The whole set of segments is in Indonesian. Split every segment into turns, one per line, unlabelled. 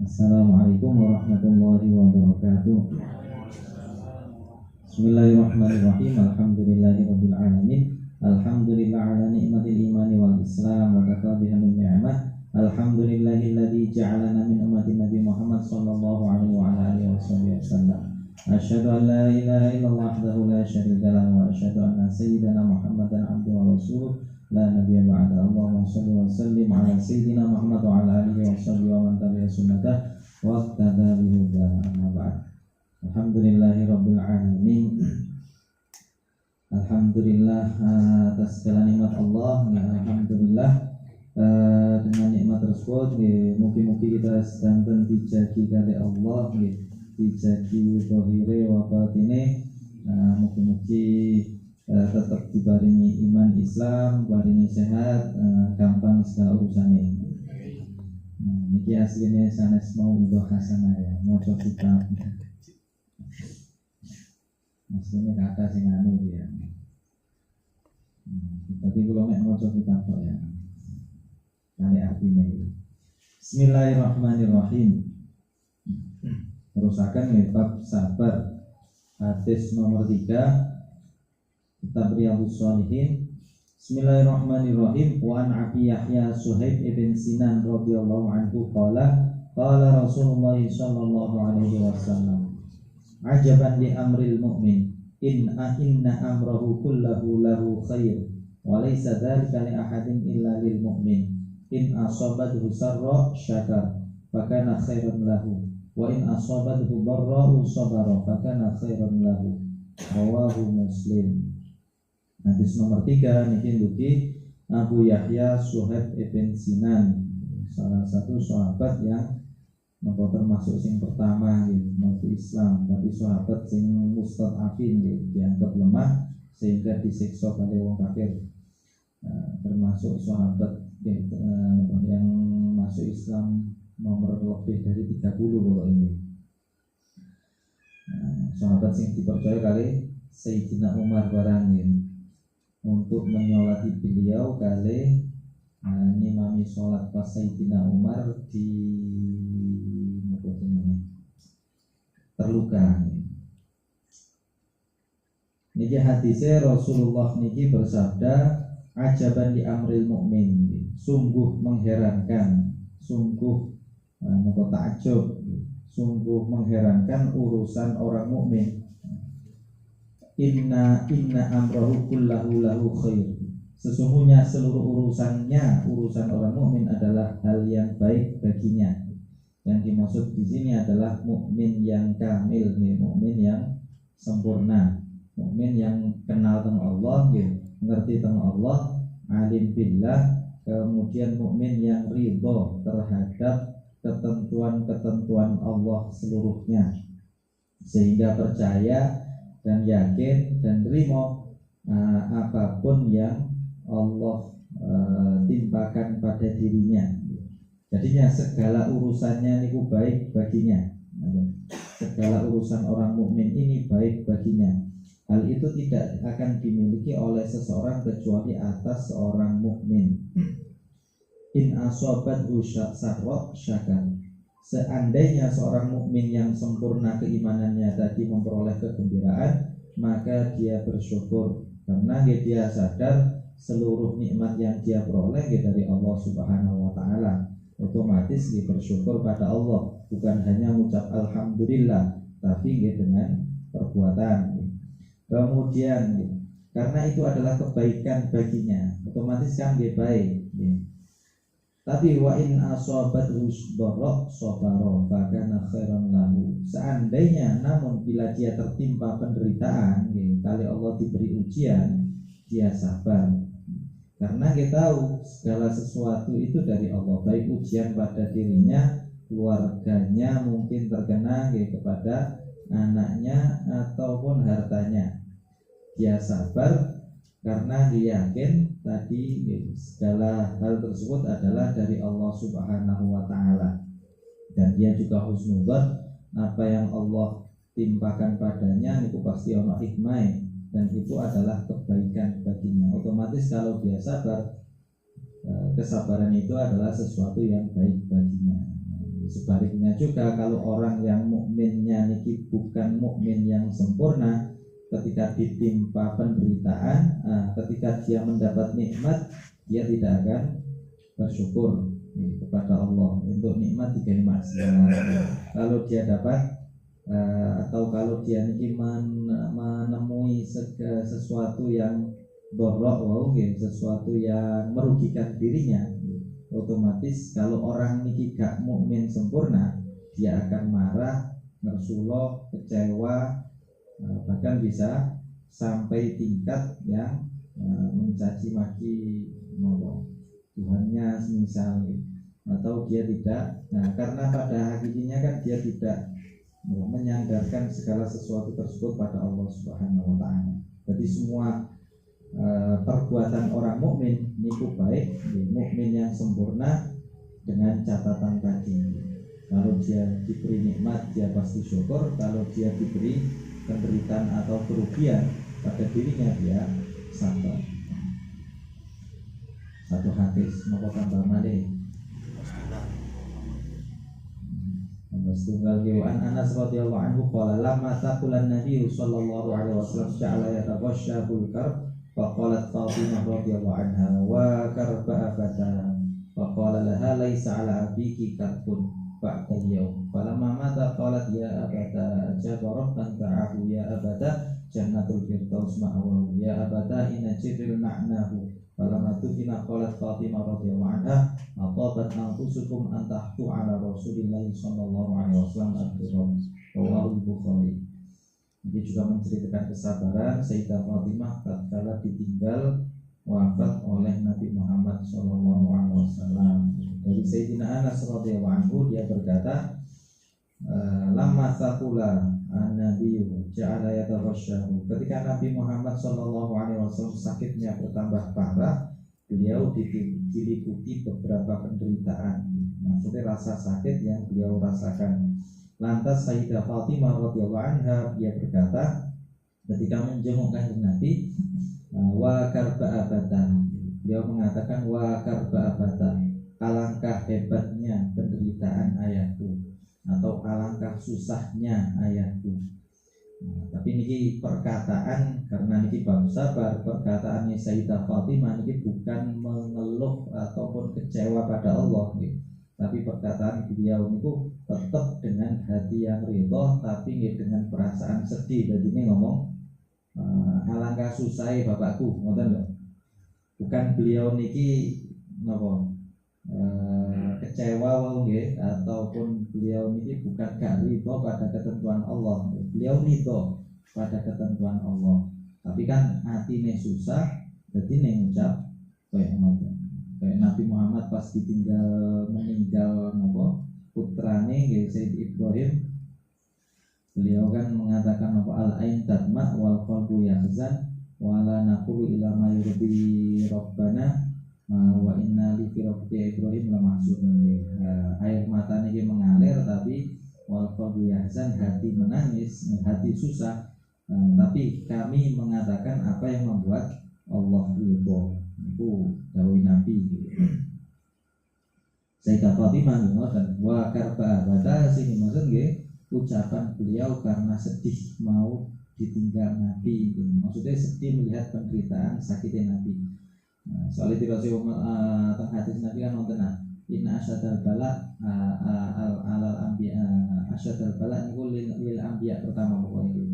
Assalamualaikum warahmatullahi wabarakatuh. Bismillahirrahmanirrahim. Alhamdulillahirabbil alamin. Alhamdulillah ala ni'matil imani wal islam wa kafa biha min ni'mah. Alhamdulillahilladzi ja'alana min ummati Nabi Muhammad sallallahu alaihi wa alihi wasallam. Asyhadu an la ilaha illallah wahdahu la syarika lahu wa asyhadu anna sayyidana Muhammadan abduhu wa rasuluh la nabiyya ba'da. Allahumma shalli wa sallim ala sayyidina Muhammad wa ala alihi wa sahbihi wa man tabi'a sunnatah wa iqtada bi hudahu amma ba'd. Alhamdulillahirabbil alamin. Alhamdulillah atas segala nikmat Allah. Alhamdulillah dengan nikmat tersebut mugi-mugi kita sedanten dijagi kali Allah, dijagi zahire wa batine. Mugi-mugi tetap dibaringi iman Islam, baringi sehat, gampang segala urusannya. Niki aslinya sanes mau ibadah hasanah ya, maca kitab. Aslinya kata sing anu dia. Tapi kalau mek maca kitab kok ya. Kali artinya itu. Bismillahirrahmanirrahim. Terusakan ya bab sabar. Hadis nomor 3. Kitab Riyadhus Shalihin. Bismillahirrahmanirrahim. Wa an Abi Yahya Suhaib ibn Sinan radhiyallahu anhu qala Rasulullah sallallahu alaihi wasallam, ajaban li amril mu'min inna amrahu kullahu lahu khair wa laysa dzalika li ahadin illa lil mu'min in asabathu sarra syakar fakana khairan lahu wa in asabathu dharra sabara fakana khairan lahu. Rawahu Muslim. Hadis nomor 3 niki dugi Abu Yahya Suhaib ibn Sinan, salah satu sahabat yang termasuk sing pertama masuk Islam, tapi sahabat sing mustad'afin dianggap lemah sehingga disiksa oleh wong kafir. Termasuk sahabat yang masuk Islam nomor lebih dari 30 kalau ini. Sahabat sing dipercaya kali Sayyidina Umar barangin untuk menyolati beliau kali ngimami sholat pas Sayyidina Umar di terluka. Niki hadisnya Rasulullah niki bersabda, ajaban di amril mukmin, sungguh mengherankan, sungguh takjub, sungguh mengherankan urusan orang mukmin. Inna amrahu kullahu lahu khair. Sesungguhnya seluruh urusan orang mukmin adalah hal yang baik baginya. Yang dimaksud di sini adalah mukmin yang kamil, mukmin yang sempurna, mukmin yang kenal tentang Allah, mengerti tentang Allah, alim billah, kemudian mukmin yang ridho terhadap ketentuan-ketentuan Allah seluruhnya, sehingga percaya dan yakin dan terima apapun yang Allah timpakan pada dirinya. Jadinya segala urusannya niku baik baginya. Segala urusan orang mukmin ini baik baginya. Hal itu tidak akan dimiliki oleh seseorang kecuali atas seorang mukmin. In asobathu sarra syakar. Seandainya seorang mukmin yang sempurna keimanannya tadi memperoleh kegembiraan, maka dia bersyukur karena dia sadar seluruh nikmat yang dia peroleh dari Allah Subhanahu wa taala. Otomatis dia bersyukur pada Allah, bukan hanya mengucap alhamdulillah, tapi dengan perbuatan. Kemudian karena itu adalah kebaikan baginya, otomatis kan dia baik. Tapi wa in asabathu dharra sabara fakana khairan lahu. Seandainya namun bila dia tertimpa penderitaan, kali Allah diberi ujian, dia sabar. Karena kita tahu segala sesuatu itu dari Allah, baik ujian pada dirinya, keluarganya mungkin terkena kepada anaknya ataupun hartanya. Dia sabar karena dia yakin tadi segala hal tersebut adalah dari Allah Subhanahu wa taala. Dan dia juga husnudzon, apa yang Allah timpakan padanya itu pasti ono hikmah, dan itu adalah kebaikan baginya. Otomatis kalau dia sabar, kesabaran itu adalah sesuatu yang baik baginya. Sebaliknya juga kalau orang yang mukminnya niki bukan mukmin yang sempurna, ketika ditimpa penderitaan, ketika dia mendapat nikmat, dia tidak akan bersyukur kepada Allah untuk nikmat tiga maksiat. Kalau dia dapat atau kalau dia niki menemui sesuatu yang dorok, sesuatu yang merugikan dirinya, otomatis kalau orang niki gak mukmin sempurna, dia akan marah, ngersulo, kecewa, bahkan bisa sampai tingkat yang mencaci maki Tuhannya misalnya, atau dia tidak. Nah, karena pada hakikatnya kan dia tidak menyandarkan segala sesuatu tersebut pada Allah Subhanahu wa taala. Jadi semua perbuatan orang mukmin niku baik, mukmin yang sempurna, dengan catatan tadi. Kalau dia diberi nikmat, dia pasti syukur. Kalau dia diberi penderitaan atau kerugian pada dirinya, dia sabar. Satu hadis mau tambah malih. Tunggal an Anas radhiyallahu anhu qala lamma taqulan nabiy sallallahu alaihi wasallam ja'ala yataghashshahul karb faqalat Fatimah radhiyallahu anha wa karba abada faqala laha laysa ala abiki karbun ba'da al-yawm falamma mata qalat ya abada jabara anta'ahu ya abada jannatul firdaus ma'awahu ya abada inna jibril na'nahu falamma tuhina qalat Fatimah radhiyallahu anha atabat anfusukum an tahtu ala Rasulillah sallallahu alaihi wasallam al-kiram rawahu Bukhari. Ini juga menceritakan kesabaran Sayyidah Fatimah tatkala ditinggal wafat oleh Nabi Muhammad sallallahu alaihi wasallam. Dari Sayyidina Anas radhiyallahu anhu, dia berkata, lamma taqula an-nabiy ja'ala yataghashshahu. Ketika Nabi Muhammad sallallahu alaihi wasallam sakitnya bertambah parah, beliau diliputi beberapa penderitaan. Maksudnya rasa sakit yang beliau rasakan. Lantas Sayyidah Fatimah radhiyallahu anha, dia berkata ketika menjenguk Kanjeng Nabi, wa karba abatan. Beliau mengatakan wa karba abatan, alangkah hebatnya penderitaan ayahku, atau alangkah susahnya ayahku. Tapi ini perkataan, karena ini bab sabar, perkataannya Sayyidah Fatimah ini bukan mengeluh ataupun kecewa pada Allah, tapi perkataan beliau itu tetap dengan hati yang ridho, tapi dengan perasaan sedih. Jadi ini ngomong alangkah susahnya bapakku, bukan beliau niki kecewa ataupun beliau ini bukan gak ridho pada ketentuan Allah. Beliau ridho pada ketentuan Allah, tapi kan hatinya susah. Jadi ngucap kayak Nabi Muhammad pas meninggal putrane Sayyid Ibrahim, beliau kan mengatakan al-ain tadma wal qalbu yahzan wa la naqulu ila ma yurdi rabbana wa inna li firaqati Ibrahim la mahzunun. Air matanya dia mengalir, tapi wal qalbu yahzan, hati menangis, hati susah, tapi kami mengatakan apa yang membuat Allah ridho. Itu dawuh Nabi. Sayyidah Fatimah ngoten wa karba abada, sing maksud nggih ucapan beliau karena sedih mau ditinggal Nabi. Maksudnya sedih melihat penderitaan sakitnya Nabi. Soalnya tidak sih tentang hadis Nabi kan nonton inna asyadal bala alal anbiya, asyadal bala niku lil anbiya pertama pokoknya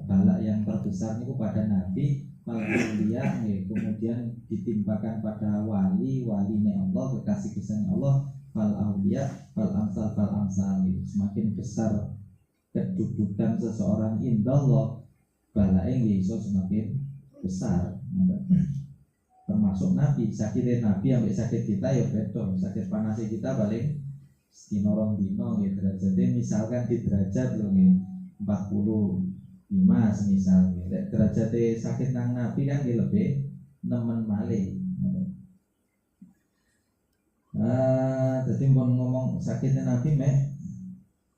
bala yang terbesar niku pada Nabi, dia kemudian ditimpakan pada wali Allah, kekasih kisahnya Allah, fal auliya fal amsal. Semakin besar kedudukan seseorang indallah, balae iso semakin besar. Termasuk Nabi, sakit Nabi sampai sakit kita ya betul, sakit panas kita paling dinorong dino gitu. Jadi misalkan di derajat 45 misalnya, derajat sakit nang Nabi kan lebih nemen malih. Jadi mau ngomong sakitnya Nabi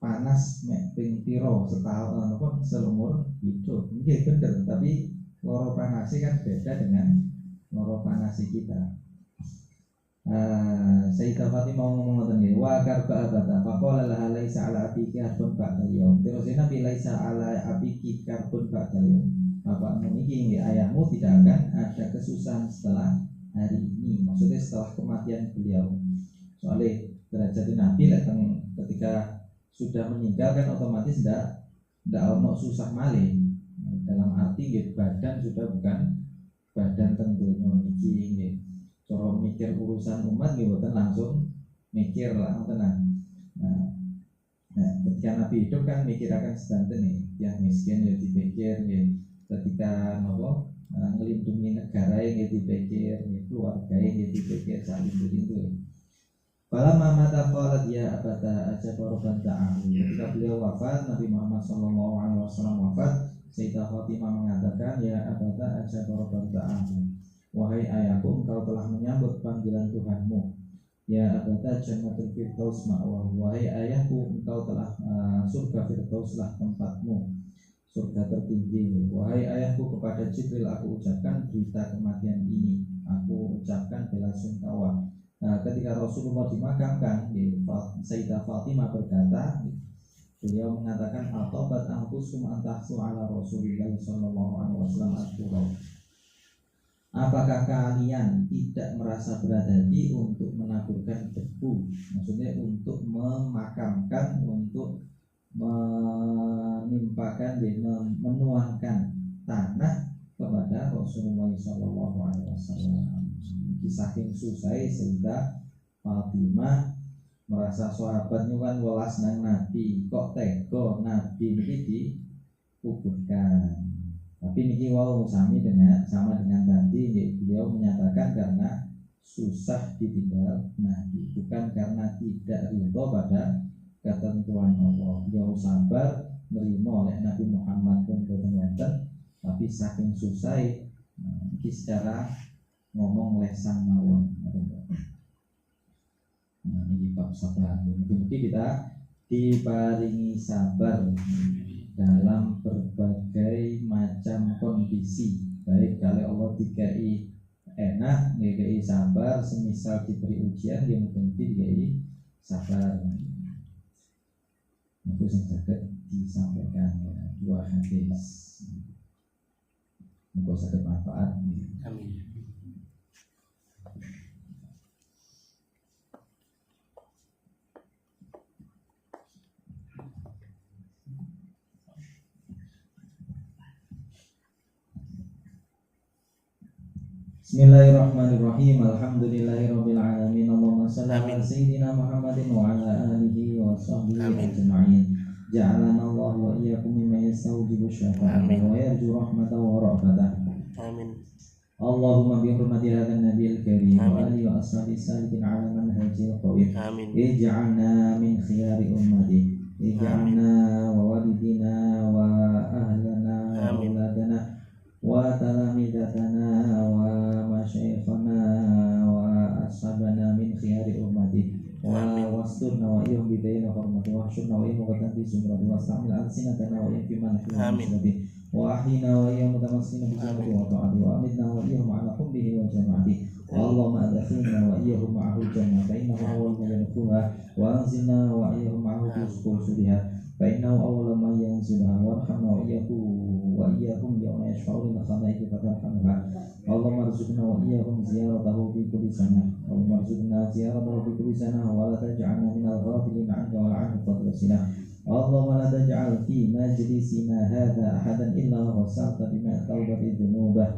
panas ping piro setahun ataupun seumur hidup, mungkin bener, tapi loro panasi kan beda dengan loro panasi kita. Sayyidah Fatimah ngomong ngoten nggih, wa karba abata faqala laha laisa ala abiki karbun ba'dal yaum. Terus Nabi laisa ala abiki karbun ba'dal yaum. Bapakmu niki nggih, ayahmu tidak akan ada kesusahan setelah hari ini. Maksudnya setelah kematian beliau. Soalnya derajat Nabi ketika sudah meninggal kan otomatis tidak ono susah malih. Dalam arti nggih, badan sudah bukan badan tentunya niki nggih. Cara mikir urusan umat nggih boten langsung mikir lah tenang. Nah, ketika Nabi hidup kan mikir akan sedanten nih, yang miskin ya dipikir nggih. Ketika nopo ngelindungi negara yang dipikir, keluarga yang dipikir saling begitu. Fala mamata qalat ya abata ajabaroban ta'ahu. Ketika beliau wafat, Nabi Muhammad SAW wafat, Sayyidah Fatimah mengatakan ya abata ajabaroban ta'ahu. Wahai ayahku, engkau telah menyambut panggilan Tuhanmu. Ya abata jannatul firdaus ma'wahu. Wahai ayahku, engkau telah surga firdauslah tempatmu, surga tertinggi. Wahai ayahku, kepada Jibril aku ucapkan berita kematian ini. Aku ucapkan bela sungkawa. Ketika Rasulullah dimakamkan, Sayyidah Fatimah berkata, beliau mengatakan atobat anfusum antahsu ala Rasulillah sallallahu alaihi wasallam at-turab. Apakah kalian tidak merasa berat hati untuk menaburkan debu, maksudnya untuk memakamkan, untuk menimpakan, menuangkan tanah kepada Rasulullah SAW. Saking susah sehingga Fatimah merasa sahabatnya kan welas nang Nabi, kok tega Nabi ini dikuburkan. Tapi niki wau sama dengan tadi, beliau menyatakan karena susah ditinggal Nabi, bukan karena tidak ridho pada ketentuan Allah. Beliau sabar nerima oleh Nabi Muhammad pun boten, tapi saking susah iki secara ngomong lesan mawon. Nah, ini bab sabar. Mungkin kita diparingi sabar dalam berbagai macam kondisi, baik kalau Allah dikai enak, dikai sabar, semisal diberi ujian, dia mungkin dikai sabar. Itu yang sakit disampaikan dua hadis. Mungkin sakit manfaat. Amin. Bismillahirrahmanirrahim. Alhamdulillahirabbil alamin. Allahumma shalli ala sayyidina Muhammadin wa ala alihi wa sahbihi ajma'in. Ja'alana Allah wa iyyakum mimman yastawjibu syafa'ah wa yarju rahmatahu wa ra'fatah. Amin. Allahumma bi hurmati hadzal nabiyil karim wa alihi wa ashabihi salihin ala manhajil qawim. Ij'alna min khiyari ummati. Ij'alna wa walidina wa ahlana wa auladana wa talamidatana wa masyayikhana wa ashabana min khiyari ummati wa wasturna wa iyum bidayna hormati wa syurna wa iyum qatan fi sumrati wa sa'amil al-sinatana wa iyum fi manahimati wa ahina wa iyum mutamassina fi sumrati wa ta'ati wa amidna wa iyum ma'ala kumbihi wa jama'ati Allahumma adkhilna wa iyum ma'ahu jannah fa innahu awal mayanfuha wa anzilna wa iyum ma'ahu kuskusuliha fa innahu awal mayanzilha warhamna wa iyyakum yawma yashfa'u lil khalaiqi fatarhamha. Allahumma arzuqna wa iyyakum ziyaratahu fi kulli sana. Allahumma arzuqna ziyaratahu fi kulli sana wa la taj'alna minal ghafilin 'anka wa 'an fadlisina. Allahumma la taj'al fi majlisina hadha ahadan illa ghafarta bima tawbati dzunubah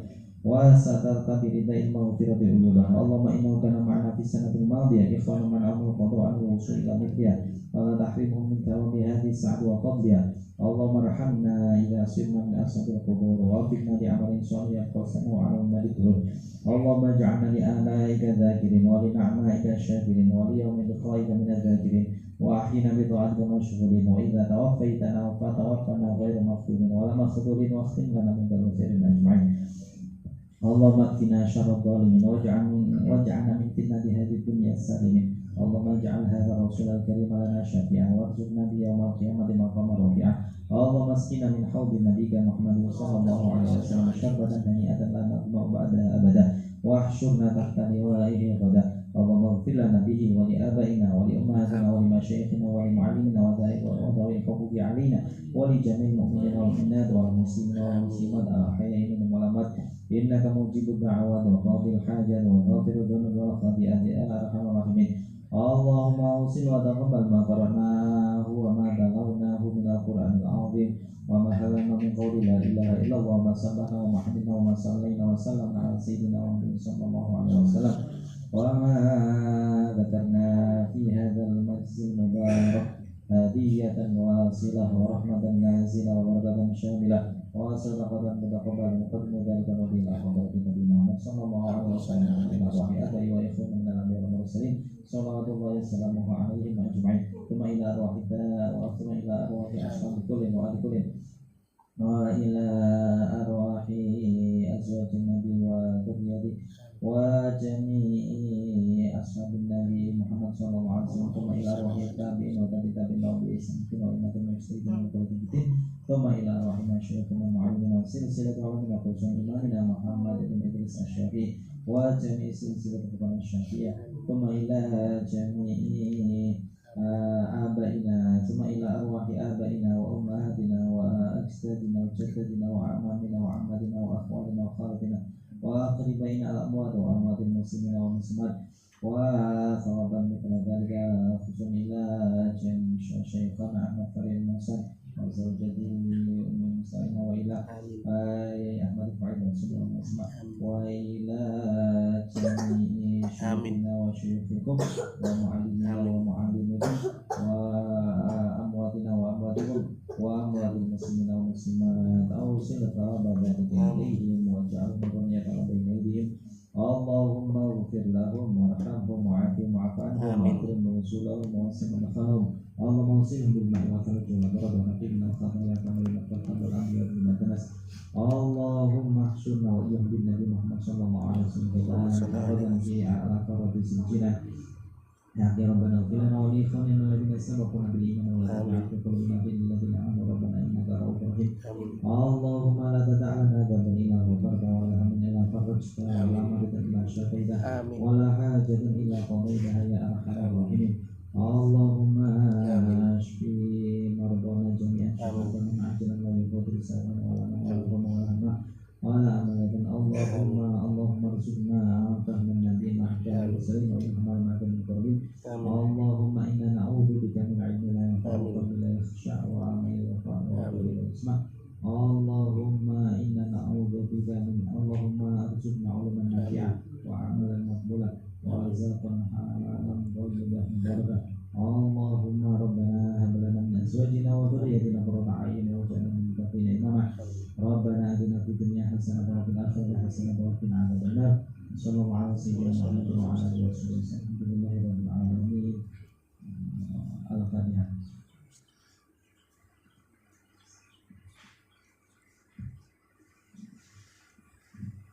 wa satarta bi ridai maghfirati dzunubah. Allahumma innahu kana ma'ana fi sanatil madiyah ikhwanu man amru qada'an wa usul ila mithliha wa la tahrimhum min thawami hadhihi sa'd wa qadliha. Allahumma arhamna idza sirna min ashabil qubur wa wafiqna li amalin shalih yaqsana wa 'ala madhkur. Allahumma ij'alna li alaika dhakirin wa li na'maika syakirin wa li yawmil liqa'ika min adh-dhakirin wa ahyina bi ta'atika mashghulin wa idza tawaffaytana fa tawaffana ghayra maftunin wa la makhdurin wa khtim lana min khairin ajma'in. Allahumma qina syarra dhalimin waj'alna min fitnati hadhihi dunya as-salimin. Allahumma ij'al hadha rasulal karim lana syafi'an warzuqna bi yawmal qiyamati maqaman rafi'ah. Allahumma asqina min hawdi nabiyyika Muhammadin sallallahu alaihi wasallam syarbatan hani'atan la nadma'u ba'daha abada wa ahsyurna tahta liwa'ihi ghada. اللهم اغفر لنا به ولآبائنا ولأمهاتنا ولمشايخنا ولمعلمنا وذوي الحقوق علينا ولجميع المؤمنين والمؤمنات والمسلمين والمسلمات الأحياء منهم والأموات إنك مجيب الدعوات وقاضي الحاجات وغافر الذنوب والخطيئات يا أرحم الراحمين. اللهم أوصل وتقبل ما قرأناه وما بلغناه من القرآن العظيم وما حللنا من قول لا إله إلا الله وما سبحنا وما حمدنا وما صلينا وسلمنا على سيدنا محمد صلى الله عليه وسلم وما ذكرنا في هذا المجلس المبارك هدية واصلة ورحمة نازلة وبركة شاملة وصدقة متقبلة مقدم ذلك وبلا حضرة نبينا محمد صلى الله عليه وسلم إلى أرواح آبائي وإخواننا من الأنبياء والمرسلين صلوات الله وسلامه عليهم أجمعين ثم إلى أرواح ثم إلى أرواح أصحاب كل وآل كل وإلى أرواح أزواج النبي وذريته وجميع أصحاب النبي محمد صلى الله عليه وسلم ثم إلى أرواح التابعين وتابعين لهم بإحسان وإمة المجتهدين والمقلدين ثم إلى أرواح مشايخنا المعلمين وسلسلة علمنا خصوصا إمامنا محمد بن إدريس الشافعي وجميع سلسلة الفقهاء الشافعية ثم إلى جميع آبائنا ثم إلى أرواح آبائنا وأمهاتنا وأجدادنا وجدتنا وأعمامنا وعماتنا وأخوالنا وخالتنا وأقربائنا الأموات وأموات المسلمين والمسلمات وثوابا مثل ذلك خصوصا إلى جميع شيخنا أحمد فريد المحسن وزوجته أم المسلمين وإلى أحمد فعيد وسلم المسمى وإلى جميع شيوخنا وشيوخكم ومعلمنا ومعلمكم وأمواتنا وأمواتكم وأموات المسلمين والمسلمات أوصل ثواب ذلك إليهم واجعلهم دنيا بين أيديهم اللهم اغفر لهم وارحمهم وعافهم واعف عنهم واكرم نزولهم ووسع مدخلهم اللهم اوصلهم بالماء والثلج والبرد ونقهم من الخطايا كما ينقى الثلج والانبياء من الدنس اللهم احشرنا واياهم بالنبي محمد صلى الله عليه وسلم غدا في اعلى قرة سجنا يا ربنا اغفر لنا ولاخواننا الذين سبقونا بالايمان ولا تجعل في قلوبنا غلا للذين امنوا ربنا انك رؤوف رحيم اللهم لا تدع لنا ذنبا الا غفرته ولا هما الا فرجته ولا مريضا الا شفيته ولا حاجة الا قضيتها يا ارحم الراحمين اللهم اشف مرضانا جميعا شفاء من عاجلا لا يغادر سقما ولا مرضا ولا هما ولا أمانة اللهم ارزقنا فهم النبي مع الكتاب والسلام وإلهام مع المقربين اللهم إنا نعوذ بك من علم لا ينفع وقلب لا يخشع وعمل يرفع وقلب لا يسمع اللهم إنا نعوذ بك من اللهم ارزقنا علما نافعا وعملا مقبولا ورزقا حلالا طيبا مباركا اللهم ربنا هب لنا من أزواجنا وذريتنا قرة أعين واجعلنا للمتقين إماما ربنا آتنا في الدنيا حسنة وفي الآخرة حسنة وقنا عذاب النار صلى الله على سيدنا محمد وعلى آله وصحبه وسلم الحمد لله رب العالمين. الفاتحة.